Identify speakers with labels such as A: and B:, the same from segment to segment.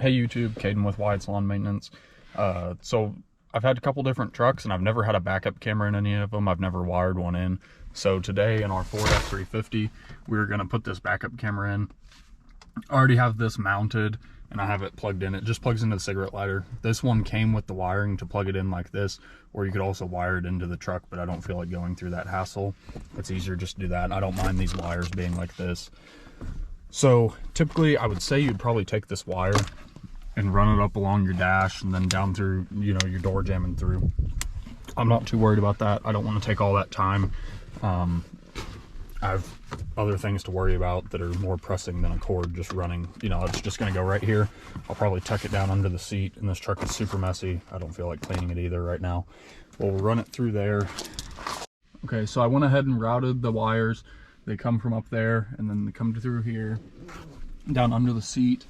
A: Hey YouTube, Caden with Wyatt's Lawn Maintenance. So I've had a couple different trucks and I've never had a backup camera in any of them. I've never wired one in. So today in our Ford F350, we're gonna put this backup camera in. I already have this mounted and I have it plugged in. It just plugs into the cigarette lighter. This one came with the wiring to plug it in like this, or you could also wire it into the truck, but I don't feel like going through that hassle. It's easier just to do that. And I don't mind these wires being like this. So typically I would say you'd probably take this wire and run it up along your dash and then down through, you know, your door jamming through. I'm not too worried about that. I don't want to take all that time. I have other things to worry about that are more pressing than a cord just running. You know, it's just going to go right here. I'll probably tuck it down under the seat, and this truck is super messy. I don't feel like cleaning it either right now. Well, we'll run it through there. Okay, so I went ahead and routed the wires. They come from up there, and then they come through here, down under the seat.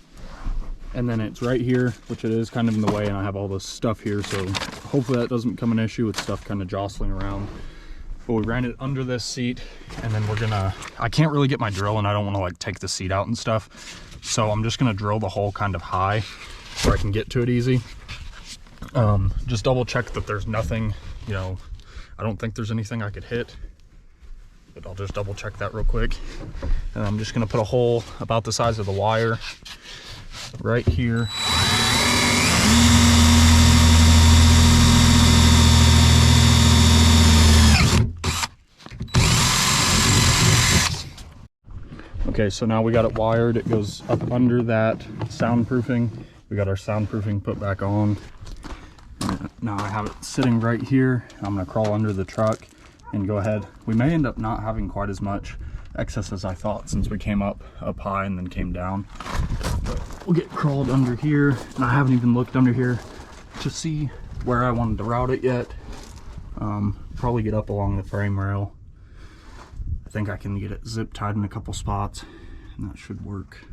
A: And then it's right here, which it is kind of in the way, and I have all this stuff here, so hopefully that doesn't become an issue with stuff kind of jostling around. But we ran it under this seat, and then we're gonna, I can't really get my drill, and I don't want to like take the seat out and stuff, so I'm just gonna drill the hole kind of high where I can get to it easy. Just double check that there's nothing, you know, I don't think there's anything I could hit, but I'll just double check that real quick. And I'm just gonna put a hole about the size of the wire right here. Okay, so now we got it wired. It goes up under that soundproofing. We got our soundproofing put back on. Now I have it sitting right here. I'm gonna crawl under the truck and go ahead. We may end up not having quite as much excess as I thought since we came up high and then came down. But we'll get crawled under here, and I haven't even looked under here to see where I wanted to route it yet. Probably get up along the frame rail. I think I can get it zip tied in a couple spots, and that should work.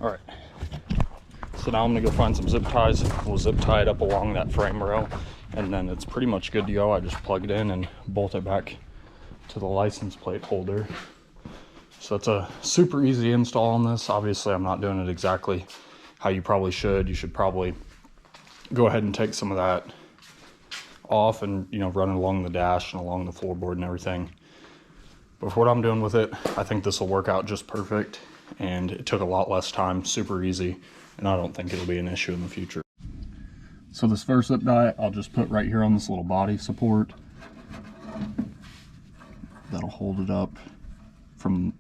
A: All right, so now I'm gonna go find some zip ties. We'll zip tie it up along that frame rail, and then it's pretty much good to go. I just plug it in and bolt it back to the license plate holder. So it's a super easy install on this. Obviously, I'm not doing it exactly how you probably should. You should probably go ahead and take some of that off and, you know, run it along the dash and along the floorboard and everything. But for what I'm doing with it, I think this will work out just perfect. And it took a lot less time, super easy, and I don't think it'll be an issue in the future. So this first zip tie, I'll just put right here on this little body support. That'll hold it up from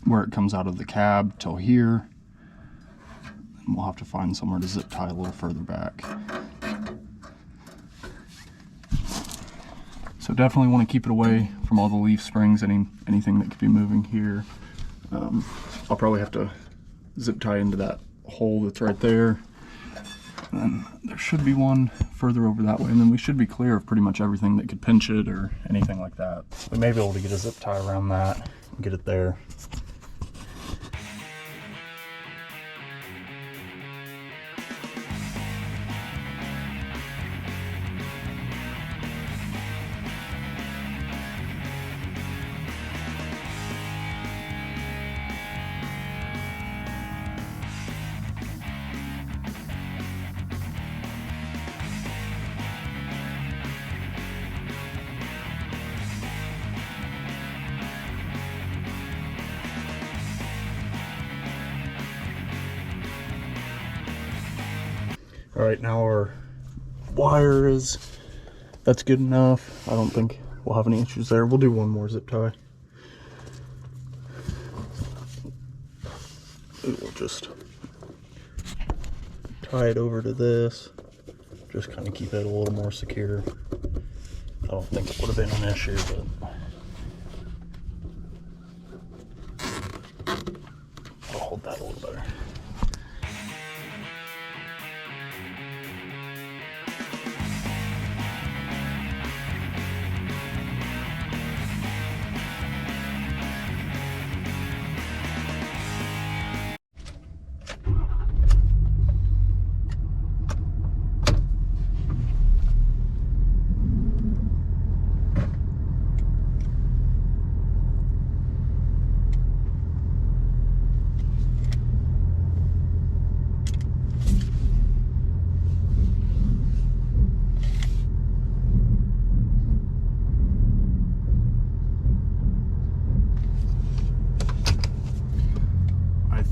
A: where it comes out of the cab till here. And we'll have to find somewhere to zip tie a little further back. So definitely want to keep it away from all the leaf springs, anything that could be moving here. I'll probably have to zip tie into that hole that's right there. And then there should be one further over that way, and then we should be clear of pretty much everything that could pinch it or anything like that. We may be able to get a zip tie around that and get it there. All right, now our wire that's good enough. I don't think we'll have any issues there. We'll do one more zip tie. We'll just tie it over to this. Just kind of keep it a little more secure. I don't think it would have been an issue, but I'll hold that a little better.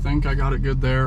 A: think I got it good there.